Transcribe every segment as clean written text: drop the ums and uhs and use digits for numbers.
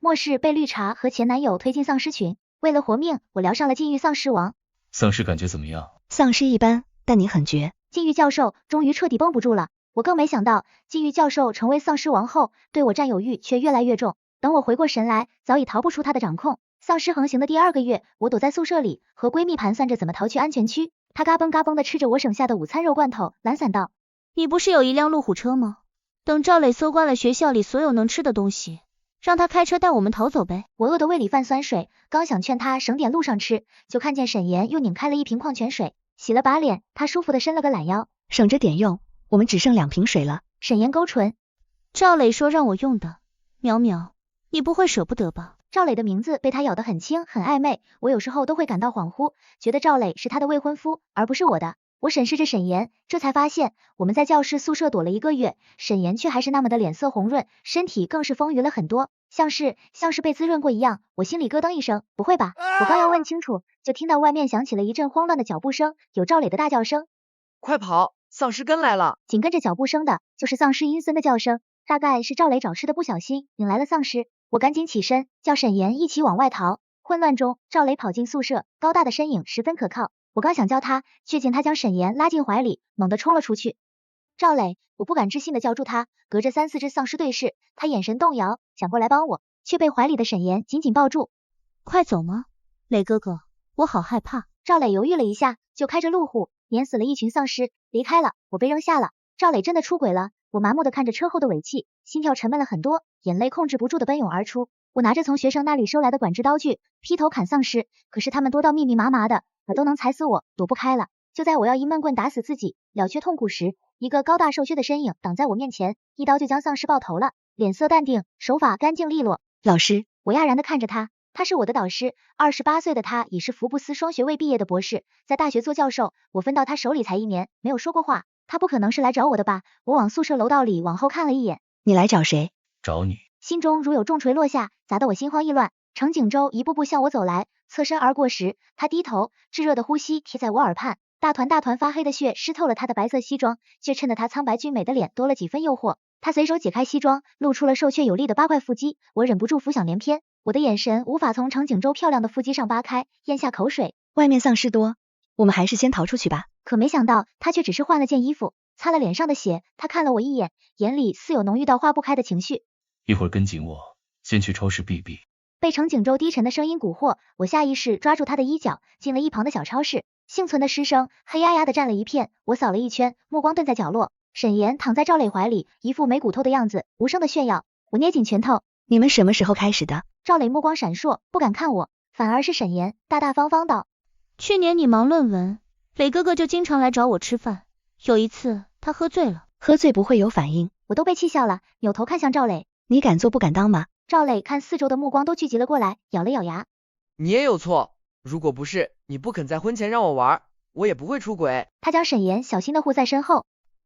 末世被绿茶和前男友推进丧尸群，为了活命，我聊上了禁欲丧尸王。丧尸感觉怎么样？丧尸一般，但你很绝。禁欲教授终于彻底绷不住了，我更没想到，禁欲教授成为丧尸王后，对我占有欲却越来越重。等我回过神来，早已逃不出他的掌控。丧尸横行的第2个月，我躲在宿舍里，和闺蜜盘算着怎么逃去安全区。她嘎嘣嘎嘣的吃着我省下的午餐肉罐头，懒散道：“你不是有一辆路虎车吗？等赵磊搜刮了学校里所有能吃的东西，让他开车带我们逃走呗。”我饿得胃里泛酸水，刚想劝他省点路上吃，就看见沈岩又拧开了一瓶矿泉水，洗了把脸，他舒服的伸了个懒腰，省着点用，我们只剩2瓶水了。沈岩勾唇，赵磊说让我用的，淼淼，你不会舍不得吧？赵磊的名字被他咬得很轻很暧昧，我有时候都会感到恍惚，觉得赵磊是他的未婚夫，而不是我的。我审视着沈岩，这才发现我们在教室宿舍躲了1个月，沈岩却还是那么的脸色红润，身体更是丰腴了很多，像是被滋润过一样。我心里咯噔一声，不会吧？我刚要问清楚，就听到外面响起了一阵慌乱的脚步声，有赵磊的大叫声：“快跑，丧尸跟来了！”紧跟着脚步声的就是丧尸阴森的叫声，大概是赵磊找吃的不小心引来了丧尸。我赶紧起身，叫沈岩一起往外逃。混乱中，赵磊跑进宿舍，高大的身影十分可靠。我刚想叫他，却见他将沈岩拉进怀里，猛地冲了出去。赵磊，我不敢置信的叫住他，隔着3、4只丧尸对视，他眼神动摇，想过来帮我，却被怀里的沈岩紧紧抱住。快走吗？磊哥哥，我好害怕。赵磊犹豫了一下，就开着路虎碾死了一群丧尸，离开了。我被扔下了。赵磊真的出轨了。我麻木的看着车后的尾气，心跳沉闷了很多，眼泪控制不住的奔涌而出。我拿着从学生那里收来的管制刀具，劈头砍丧尸，可是他们多到密密麻麻的，哪都能踩死我，躲不开了。就在我要一闷棍打死自己，了却痛苦时，一个高大瘦削的身影挡在我面前，一刀就将丧尸爆头了，脸色淡定，手法干净利落。老师，我讶然的看着他，他是我的导师，28岁的他已是福布斯双学位毕业的博士，在大学做教授，我分到他手里才1年，没有说过话。他不可能是来找我的吧？我往宿舍楼道里往后看了一眼。你来找谁？找你。心中如有重锤落下，砸得我心慌意乱。程景舟一步步向我走来，侧身而过时，他低头，炙热的呼吸贴在我耳畔，大团大团发黑的血湿透了他的白色西装，却衬得他苍白俊美的脸多了几分诱惑。他随手解开西装，露出了瘦削有力的8块腹肌，我忍不住浮想联翩，我的眼神无法从程景舟漂亮的腹肌上扒开，咽下口水。外面丧尸多，我们还是先逃出去吧。可没想到，他却只是换了件衣服，擦了脸上的血，他看了我一眼，眼里似有浓郁到化不开的情绪。一会儿跟紧我，先去超市避避。被程景舟低沉的声音蛊惑，我下意识抓住他的衣角，进了一旁的小超市。幸存的师生黑压压的占了一片，我扫了一圈，目光蹲在角落。沈岩躺在赵磊怀里，一副没骨头的样子，无声的炫耀。我捏紧拳头。你们什么时候开始的？赵磊目光闪烁，不敢看我，反而是沈岩大大方方道：去年你忙论文，磊哥哥就经常来找我吃饭，有一次他喝醉了。喝醉不会有反应。我都被气笑了，扭头看向赵磊。你敢做不敢当吗？赵磊看四周的目光都聚集了过来，咬了咬牙。你也有错，如果不是你不肯在婚前让我玩，我也不会出轨。他将沈岩小心的护在身后。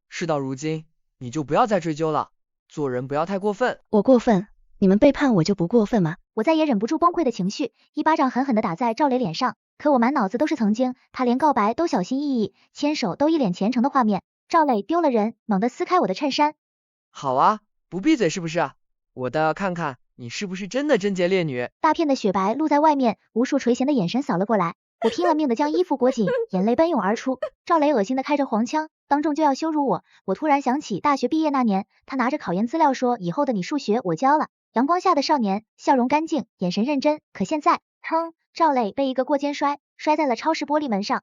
事到如今，你就不要再追究了，做人不要太过分。我过分？你们背叛我就不过分吗？我再也忍不住崩溃的情绪，一巴掌狠狠的打在赵磊脸上。可我满脑子都是曾经他连告白都小心翼翼，牵手都一脸虔诚的画面。赵磊丢了人，猛地撕开我的衬衫。好啊，不闭嘴是不是？我倒要看看你是不是真的贞洁烈女。大片的雪白露在外面，无数垂涎的眼神扫了过来。我拼了命的将衣服裹紧，眼泪奔涌而出。赵磊恶心的开着黄腔，当众就要羞辱我。我突然想起大学毕业那年，他拿着考研资料说以后的你数学我教了。阳光下的少年，笑容干净，眼神认真。可现在，砰！赵磊被一个过肩摔在了超市玻璃门上，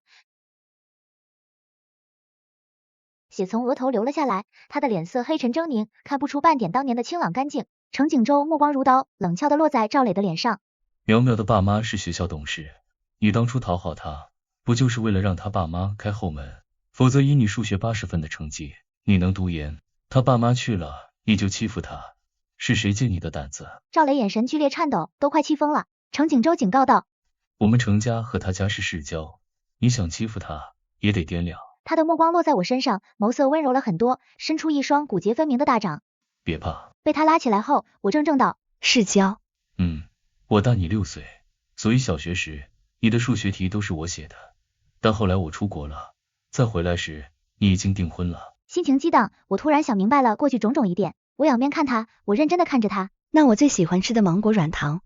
血从额头流了下来，他的脸色黑沉狰狞，看不出半点当年的清朗干净。程景舟目光如刀，冷峭的落在赵磊的脸上。淼淼的爸妈是学校董事，你当初讨好他，不就是为了让他爸妈开后门？否则以你数学80分的成绩，你能读研，他爸妈去了，你就欺负他，是谁借你的胆子？赵磊眼神剧烈颤抖，都快气疯了。程景舟警告道：我们程家和他家是世交，你想欺负他，也得掂量。他的目光落在我身上，眸色温柔了很多，伸出一双骨节分明的大掌。别怕。被他拉起来后，我怔怔道：世交？我大你6岁，所以小学时你的数学题都是我写的，但后来我出国了，再回来时你已经订婚了。心情激荡，我突然想明白了过去种种疑点。我仰面看他，我认真的看着他，那我最喜欢吃的芒果软糖，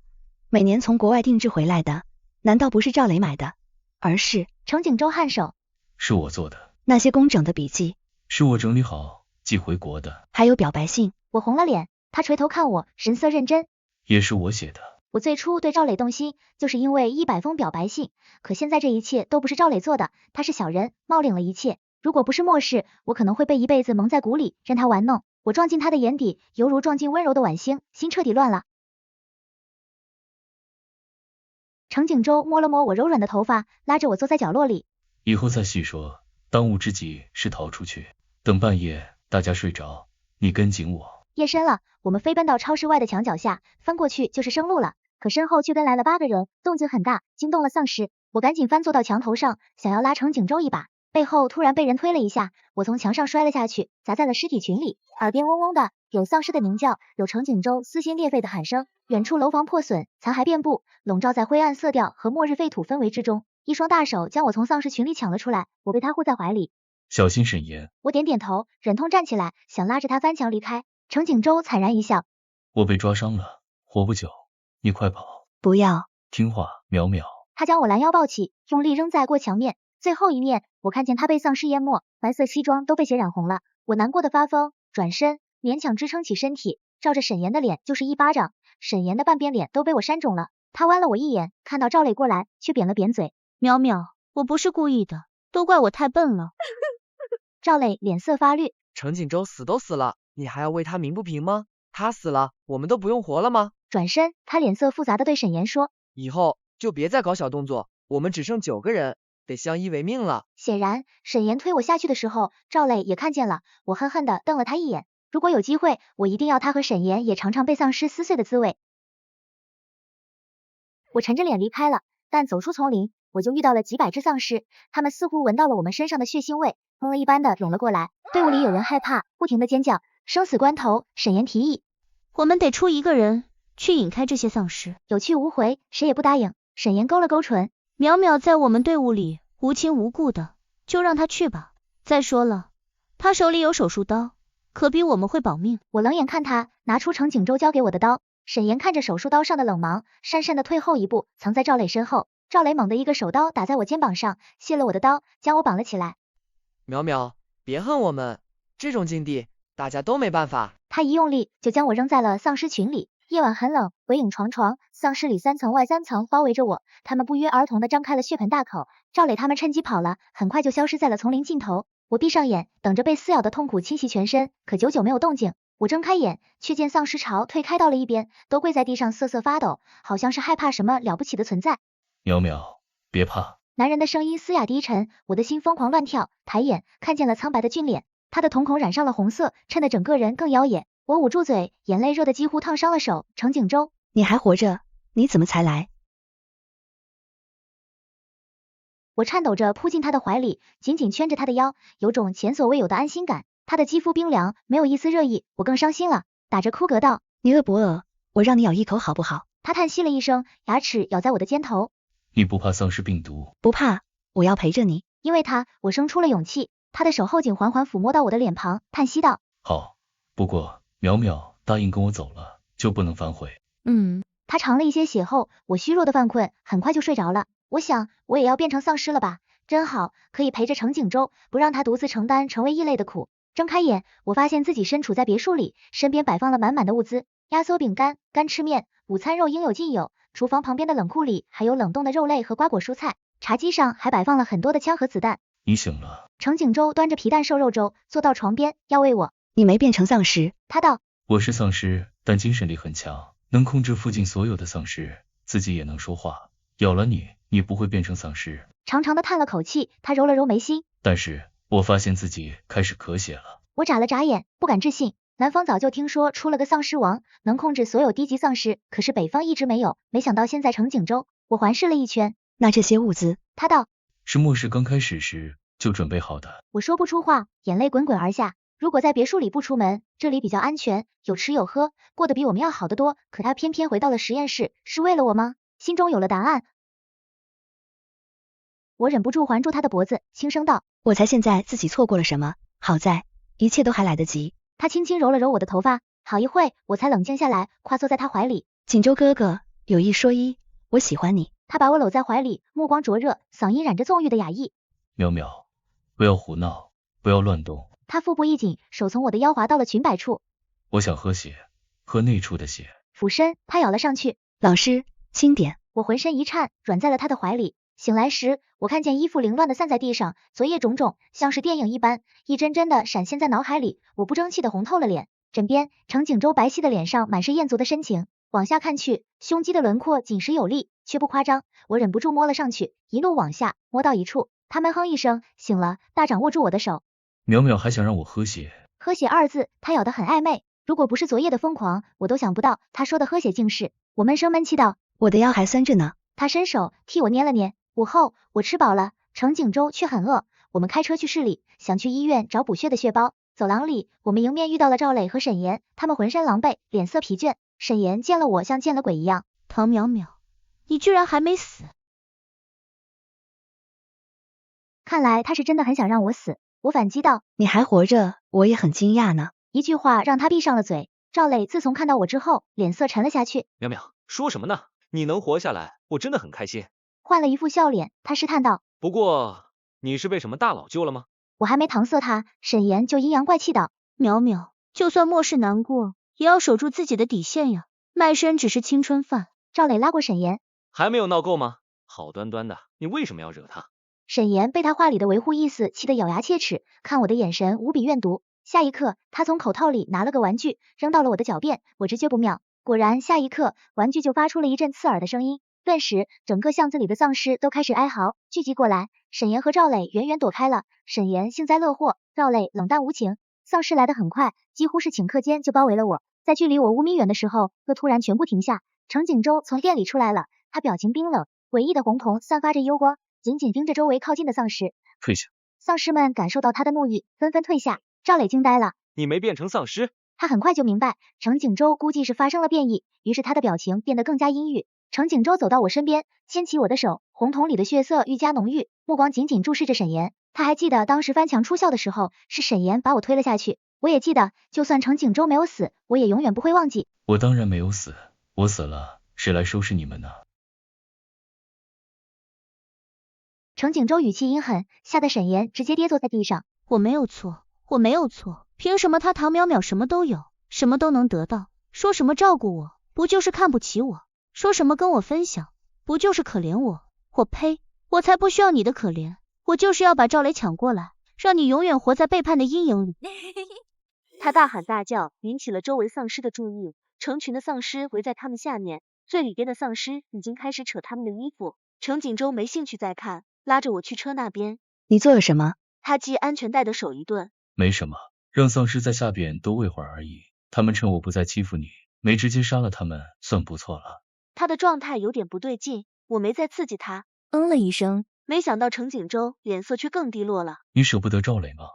每年从国外定制回来的，难道不是赵磊买的，而是……程景舟颔首，是我做的，那些工整的笔记，是我整理好寄回国的，还有表白信，我红了脸，他垂头看我，神色认真。也是我写的。我最初对赵磊动心，就是因为100封表白信，可现在这一切都不是赵磊做的，他是小人，冒领了一切。如果不是末世，我可能会被一辈子蒙在鼓里，任他玩弄。我撞进他的眼底，犹如撞进温柔的晚星，心彻底乱了。程景舟摸了摸我柔软的头发，拉着我坐在角落里。以后再细说，当务之急是逃出去，等半夜大家睡着，你跟紧我。夜深了，我们飞奔到超市外的墙脚下，翻过去就是生路了。可身后却跟来了8个人，动静很大，惊动了丧尸。我赶紧翻坐到墙头上，想要拉程景舟一把，背后突然被人推了一下，我从墙上摔了下去，砸在了尸体群里，耳边嗡嗡的，有丧尸的鸣叫，有程景舟撕心裂肺的喊声。远处楼房破损，残骸遍布，笼罩在灰暗色调和末日废土氛围之中。一双大手将我从丧尸群里抢了出来，我被他护在怀里。小心沈岩。我点点头，忍痛站起来，想拉着他翻墙离开。程景舟惨然一笑，我被抓伤了，活不久，你快跑。不要，听话，淼淼。他将我拦腰抱起，用力扔在过墙面，最后一面，我看见他被丧尸淹没，白色西装都被血染红了。我难过的发疯，转身勉强支撑起身体，照着沈岩的脸就是一巴掌，沈岩的半边脸都被我扇肿了。他剜了我一眼，看到赵磊过来，却扁了扁嘴。淼淼，我不是故意的，都怪我太笨了。赵磊脸色发绿，程景舟死都死了，你还要为他鸣不平吗？他死了，我们都不用活了吗？转身，他脸色复杂的对沈岩说，以后就别再搞小动作，我们只剩9个人，得相依为命了。显然，沈岩推我下去的时候，赵磊也看见了，我恨恨的瞪了他一眼。如果有机会，我一定要他和沈岩也尝尝被丧尸撕碎的滋味。我沉着脸离开了，但走出丛林，我就遇到了几百只丧尸，他们似乎闻到了我们身上的血腥味，疯了一般的涌了过来。队伍里有人害怕，不停的尖叫。生死关头，沈岩提议，我们得出一个人去引开这些丧尸。有去无回，谁也不答应。沈岩勾了勾唇，淼淼在我们队伍里无亲无故的，就让他去吧。再说了，他手里有手术刀，可比我们会保命。我冷眼看他拿出程景舟交给我的刀，沈岩看着手术刀上的冷芒，讪讪的退后一步，藏在赵磊身后。赵磊猛地一个手刀打在我肩膀上，卸了我的刀，将我绑了起来。淼淼，别恨我们，这种境地大家都没办法。他一用力就将我扔在了丧尸群里。夜晚很冷，鬼影幢幢，丧尸里3层外3层包围着我，他们不约而同的张开了血盆大口。赵磊他们趁机跑了，很快就消失在了丛林尽头。我闭上眼，等着被撕咬的痛苦侵袭全身，可久久没有动静。我睁开眼，却见丧尸潮退开到了一边，都跪在地上瑟瑟发抖，好像是害怕什么了不起的存在。淼淼，别怕。男人的声音嘶哑低沉，我的心疯狂乱跳，抬眼看见了苍白的俊脸，他的瞳孔染上了红色，衬得整个人更妖冶。我捂住嘴，眼泪热得几乎烫伤了手。程景舟，你还活着？你怎么才来？我颤抖着扑进他的怀里，紧紧圈着他的腰，有种前所未有的安心感。他的肌肤冰凉，没有一丝热意，我更伤心了，打着哭嗝道，你饿不饿？我让你咬一口好不好？他叹息了一声，牙齿咬在我的肩头。你不怕丧尸病毒？不怕，我要陪着你。因为他，我生出了勇气。他的手后颈缓缓抚摸到我的脸庞，叹息道，好，不过淼淼答应跟我走了，就不能反悔。他尝了一些血后，我虚弱的犯困，很快就睡着了。我想，我也要变成丧尸了吧，真好，可以陪着程景舟，不让他独自承担成为异类的苦。睁开眼，我发现自己身处在别墅里，身边摆放了满满的物资，压缩饼干、干吃面，午餐肉应有尽有。厨房旁边的冷库里还有冷冻的肉类和瓜果蔬菜，茶几上还摆放了很多的枪和子弹。你醒了。程景舟端着皮蛋瘦肉粥坐到床边，要喂我。你没变成丧尸？他道，我是丧尸，但精神力很强，能控制附近所有的丧尸，自己也能说话。咬了你，你不会变成丧尸。长长的叹了口气，他揉了揉眉心。但是我发现自己开始咳血了。我眨了眨眼，不敢置信。南方早就听说出了个丧尸王，能控制所有低级丧尸，可是北方一直没有，没想到现在程景舟。我环视了一圈。那这些物资？他道，是末世刚开始时就准备好的。我说不出话，眼泪滚滚而下。如果在别墅里不出门，这里比较安全，有吃有喝，过得比我们要好得多，可他偏偏回到了实验室，是为了我吗？心中有了答案。我忍不住环住他的脖子，轻声道，我猜现在自己错过了什么，好在一切都还来得及。他轻轻揉了揉我的头发，好一会我才冷静下来，跨坐在他怀里。锦州哥哥，有一说一，我喜欢你。他把我搂在怀里，目光灼热，嗓音染着纵欲的雅意。淼淼，不要胡闹，不要乱动。他腹部一紧，手从我的腰滑到了裙摆处。我想喝血，喝那处的血。俯身，他咬了上去。老师，轻点。我浑身一颤，软在了他的怀里。醒来时，我看见衣服凌乱的散在地上，昨夜种种，像是电影一般，一帧帧的闪现在脑海里。我不争气的红透了脸，枕边程景舟白皙的脸上满是艳足的深情。往下看去，胸肌的轮廓紧实有力，却不夸张。我忍不住摸了上去，一路往下，摸到一处，他闷哼一声，醒了，大掌握住我的手。淼淼还想让我喝血。喝血二字，他咬得很暧昧。如果不是昨夜的疯狂，我都想不到他说的喝血竟是。我闷声闷气道，我的腰还酸着呢。他伸手替我捏了捏。午后，我吃饱了，程景舟却很饿。我们开车去市里，想去医院找补血的血包。走廊里，我们迎面遇到了赵磊和沈岩，他们浑身狼狈，脸色疲倦。沈岩见了我像见了鬼一样。唐淼淼，你居然还没死！看来他是真的很想让我死。我反击道，你还活着，我也很惊讶呢。一句话让他闭上了嘴。赵磊自从看到我之后，脸色沉了下去。淼淼，说什么呢？你能活下来，我真的很开心。换了一副笑脸，他试探道，不过你是被什么大佬救了吗？我还没搪塞他，沈岩就阴阳怪气道，淼淼，就算末世难过，也要守住自己的底线呀，卖身只是青春饭。赵磊拉过沈岩，还没有闹够吗？好端端的，你为什么要惹他？沈岩被他话里的维护意思气得咬牙切齿，看我的眼神无比怨毒。下一刻，他从口套里拿了个玩具，扔到了我的脚边，我直觉不妙。果然，下一刻，玩具就发出了一阵刺耳的声音。顿时，整个巷子里的丧尸都开始哀嚎，聚集过来。沈岩和赵磊远远躲开了。沈岩幸灾乐祸，赵磊冷淡无情。丧尸来得很快，几乎是顷刻间就包围了我。在距离我5米远的时候，又突然全部停下。程景舟从店里出来了，他表情冰冷，诡异的红瞳散发着幽光，紧紧盯着周围靠近的丧尸。退下！丧尸们感受到他的怒意，纷纷退下。赵磊惊呆了，你没变成丧尸？他很快就明白，程景舟估计是发生了变异，于是他的表情变得更加阴郁。程景舟走到我身边，牵起我的手，红瞳里的血色愈加浓郁，目光紧紧注视着沈岩。他还记得当时翻墙出校的时候，是沈岩把我推了下去。我也记得，就算程景舟没有死，我也永远不会忘记。我当然没有死，我死了，谁来收拾你们呢？程景舟语气阴狠，吓得沈岩直接跌坐在地上。我没有错，我没有错，凭什么他唐淼淼什么都有，什么都能得到？说什么照顾我，不就是看不起我？说什么跟我分享，不就是可怜我？我呸！我才不需要你的可怜，我就是要把赵磊抢过来，让你永远活在背叛的阴影里。他大喊大叫，引起了周围丧尸的注意，成群的丧尸围在他们下面，最里边的丧尸已经开始扯他们的衣服。程景舟没兴趣再看，拉着我去车那边。你做了什么？他系安全带的手一顿。没什么，让丧尸在下边多喂会儿而已。他们趁我不在欺负你，没直接杀了他们，算不错了。他的状态有点不对劲，我没再刺激他。了一声，没想到程景舟脸色却更低落了。你舍不得赵磊吗？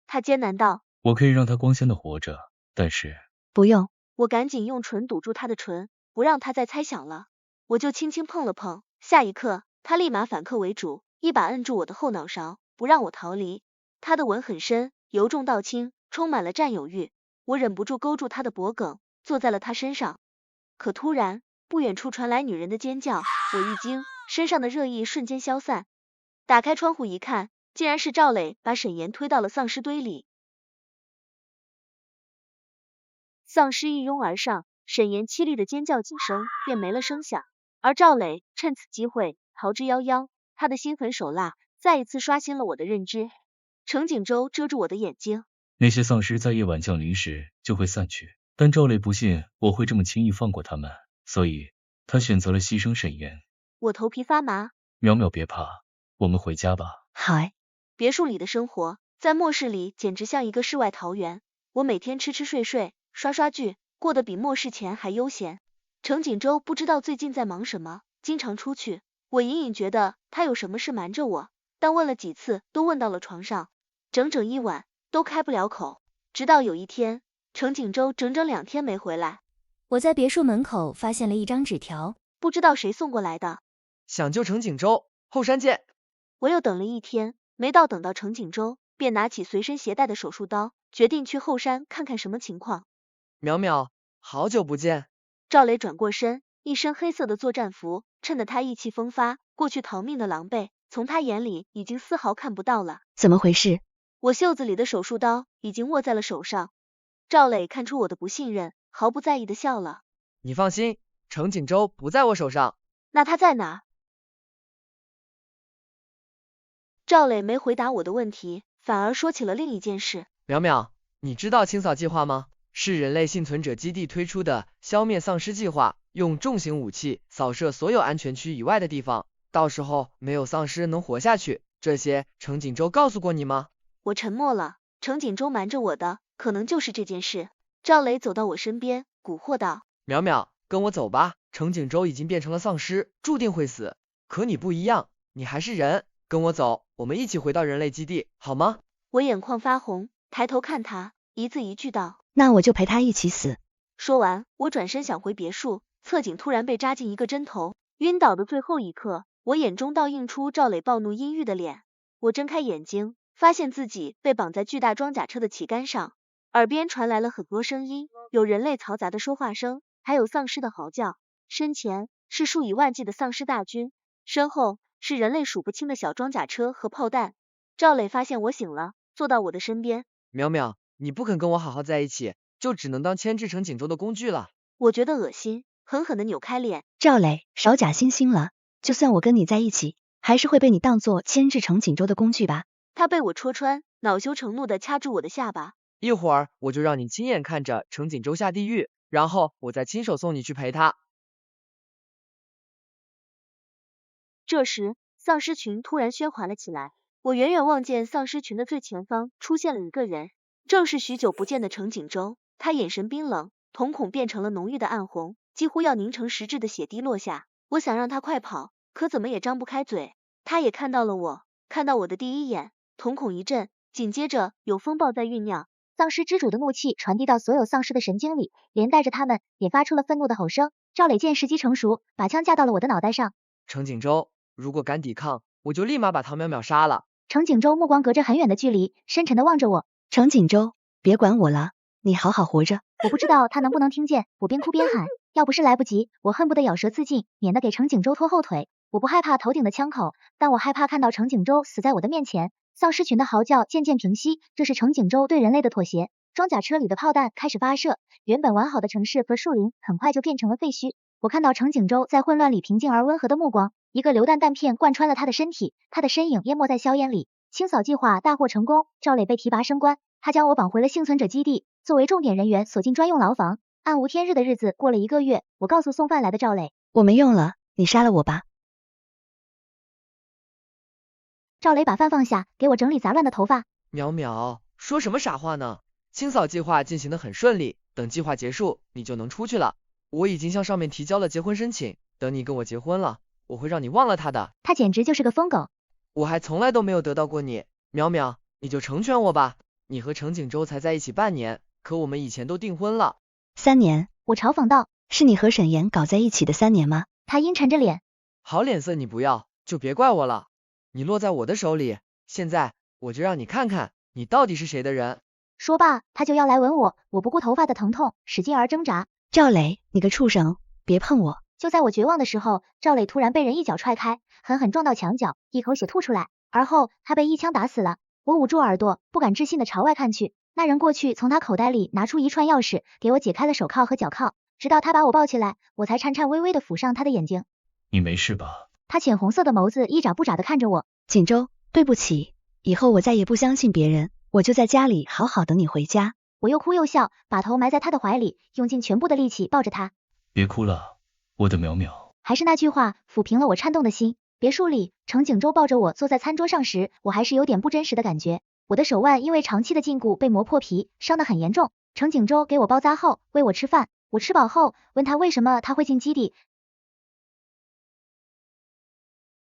他艰难道。我可以让他光鲜的活着，但是……不用。我赶紧用唇堵住他的唇，不让他再猜想了。我就轻轻碰了碰，下一刻，他立马反客为主，一把摁住我的后脑勺，不让我逃离。他的吻很深，由重到轻，充满了占有欲。我忍不住勾住他的脖颈，坐在了他身上。可突然，不远处传来女人的尖叫，我一惊，身上的热意瞬间消散。打开窗户一看，竟然是赵磊把沈岩推到了丧尸堆里。丧尸一拥而上，沈岩凄厉的尖叫几声便没了声响，而赵磊趁此机会逃之夭夭。他的心狠手辣再一次刷新了我的认知。程景舟遮住我的眼睛。那些丧尸在夜晚降临时就会散去，但赵磊不信我会这么轻易放过他们，所以他选择了牺牲沈岩。我头皮发麻。淼淼别怕，我们回家吧。好。别墅里的生活在末世里简直像一个世外桃源，我每天吃吃睡睡，刷刷剧，过得比末世前还悠闲。程景舟不知道最近在忙什么，经常出去，我隐隐觉得他有什么事瞒着我，但问了几次都问到了床上，整整一晚都开不了口。直到有一天，程景舟整整2天没回来。我在别墅门口发现了一张纸条，不知道谁送过来的。想救程景舟，后山见。我又等了1天，没等到程景舟，便拿起随身携带的手术刀，决定去后山看看什么情况。淼淼，好久不见。赵磊转过身，一身黑色的作战服，衬得他意气风发，过去逃命的狼狈，从他眼里已经丝毫看不到了。怎么回事？我袖子里的手术刀已经握在了手上。赵磊看出我的不信任，毫不在意的笑了。你放心，程锦州不在我手上。那他在哪？赵磊没回答我的问题，反而说起了另一件事。淼淼，你知道清扫计划吗？是人类幸存者基地推出的消灭丧尸计划，用重型武器扫射所有安全区以外的地方，到时候没有丧尸能活下去。这些程锦州告诉过你吗？我沉默了，程锦州瞒着我的，可能就是这件事。赵磊走到我身边，蛊惑道：淼淼，跟我走吧，程锦州已经变成了丧尸，注定会死。可你不一样，你还是人，跟我走，我们一起回到人类基地，好吗？我眼眶发红，抬头看他，一字一句道：那我就陪他一起死。说完，我转身想回别墅，侧颈突然被扎进一个针头，晕倒的最后一刻，我眼中倒映出赵磊暴怒阴郁的脸。我睁开眼睛，发现自己被绑在巨大装甲车的旗杆上，耳边传来了很多声音，有人类嘈杂的说话声，还有丧尸的嚎叫。身前是数以万计的丧尸大军，身后是人类数不清的小装甲车和炮弹。赵磊发现我醒了，坐到我的身边。淼淼，你不肯跟我好好在一起，就只能当牵制程锦州的工具了。我觉得恶心，狠狠的扭开脸。赵磊，少假惺惺了，就算我跟你在一起，还是会被你当作牵制程锦州的工具吧。他被我戳穿，恼羞成怒的掐住我的下巴。一会儿我就让你亲眼看着程锦州下地狱，然后我再亲手送你去陪他。这时，丧尸群突然喧哗了起来。我远远望见丧尸群的最前方出现了一个人，正是许久不见的程锦州。他眼神冰冷，瞳孔变成了浓郁的暗红，几乎要凝成实质的血滴落下。我想让他快跑，可怎么也张不开嘴。他也看到了我，看到我的第一眼，瞳孔一震，紧接着有风暴在酝酿。丧尸之主的怒气传递到所有丧尸的神经里，连带着他们也发出了愤怒的吼声。赵磊见时机成熟，把枪架到了我的脑袋上。程锦州，如果敢抵抗，我就立马把唐淼淼杀了。程锦州目光隔着很远的距离，深沉的望着我。程锦州，别管我了，你好好活着。我不知道他能不能听见，我边哭边喊，要不是来不及，我恨不得咬舌自尽，免得给程锦州拖后腿。我不害怕头顶的枪口，但我害怕看到程锦州死在我的面前。丧尸群的嚎叫渐渐平息，这是程锦州对人类的妥协。装甲车里的炮弹开始发射，原本完好的城市和树林很快就变成了废墟。我看到程锦州在混乱里平静而温和的目光，一个榴弹弹片贯穿了他的身体，他的身影淹没在硝烟里。清扫计划大获成功，赵磊被提拔升官，他将我绑回了幸存者基地，作为重点人员锁进专用牢房。暗无天日的日子过了1个月，我告诉送饭来的赵磊，我没用了，你杀了我吧。赵磊把饭放下，给我整理杂乱的头发。淼淼，说什么傻话呢？清扫计划进行得很顺利，等计划结束，你就能出去了。我已经向上面提交了结婚申请，等你跟我结婚了，我会让你忘了他的。他简直就是个疯狗。我还从来都没有得到过你，淼淼，你就成全我吧。你和程锦州才在一起半年，可我们以前都订婚了。3年，我嘲讽道。是你和沈岩搞在一起的3年吗？他阴沉着脸。好脸色你不要，就别怪我了。你落在我的手里，现在我就让你看看，你到底是谁的人。说罢，他就要来吻我，我不顾头发的疼痛，使劲而挣扎。赵磊，你个畜生，别碰我！就在我绝望的时候，赵磊突然被人一脚踹开，狠狠撞到墙角，一口血吐出来，而后他被一枪打死了。我捂住耳朵，不敢置信的朝外看去。那人过去从他口袋里拿出一串钥匙，给我解开了手铐和脚铐，直到他把我抱起来，我才颤颤巍巍的抚上他的眼睛。你没事吧？他浅红色的眸子一眨不眨的看着我。锦州，对不起，以后我再也不相信别人，我就在家里好好等你回家。我又哭又笑，把头埋在他的怀里，用尽全部的力气抱着他。别哭了，我的淼淼。还是那句话，抚平了我颤动的心。别墅里，程锦州抱着我坐在餐桌上时，我还是有点不真实的感觉。我的手腕因为长期的禁锢被磨破皮，伤得很严重。程锦州给我包扎后，喂我吃饭。我吃饱后，问他为什么他会进基地，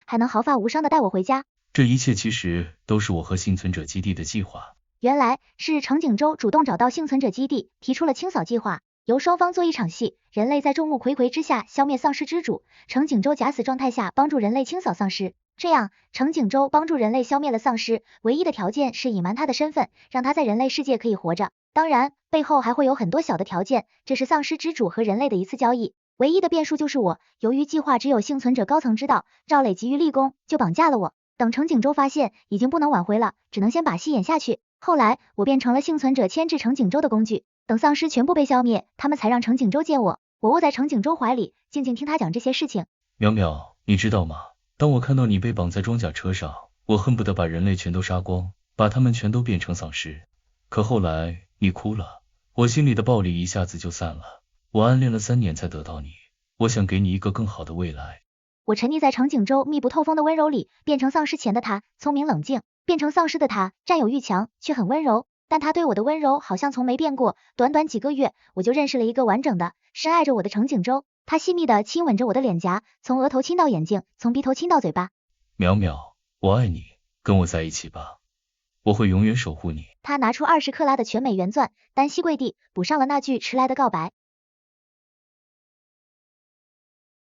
还能毫发无伤的带我回家。这一切其实都是我和幸存者基地的计划。原来是程锦州主动找到幸存者基地，提出了清扫计划，由双方做一场戏，人类在众目睽睽之下消灭丧尸之主，程锦州假死状态下帮助人类清扫丧尸。这样，程锦州帮助人类消灭了丧尸，唯一的条件是隐瞒他的身份，让他在人类世界可以活着。当然，背后还会有很多小的条件，这是丧尸之主和人类的一次交易。唯一的变数就是我，由于计划只有幸存者高层知道，赵磊急于立功，就绑架了我。等程景舟发现已经不能挽回了，只能先把戏演下去。后来我变成了幸存者牵制程景舟的工具，等丧尸全部被消灭，他们才让程景舟见我。我窝在程景舟怀里，静静听他讲这些事情。淼淼，你知道吗？当我看到你被绑在装甲车上，我恨不得把人类全都杀光，把他们全都变成丧尸。可后来你哭了，我心里的暴力一下子就散了。我暗恋了3年才得到你，我想给你一个更好的未来。我沉溺在程景舟密不透风的温柔里，变成丧尸前的他聪明冷静，变成丧尸的他占有欲强却很温柔，但他对我的温柔好像从没变过。短短几个月，我就认识了一个完整的深爱着我的程景舟。他细密的亲吻着我的脸颊，从额头亲到眼睛，从鼻头亲到嘴巴。淼淼，我爱你，跟我在一起吧，我会永远守护你。他拿出20克拉的全美元钻，单膝跪地，补上了那句迟来的告白。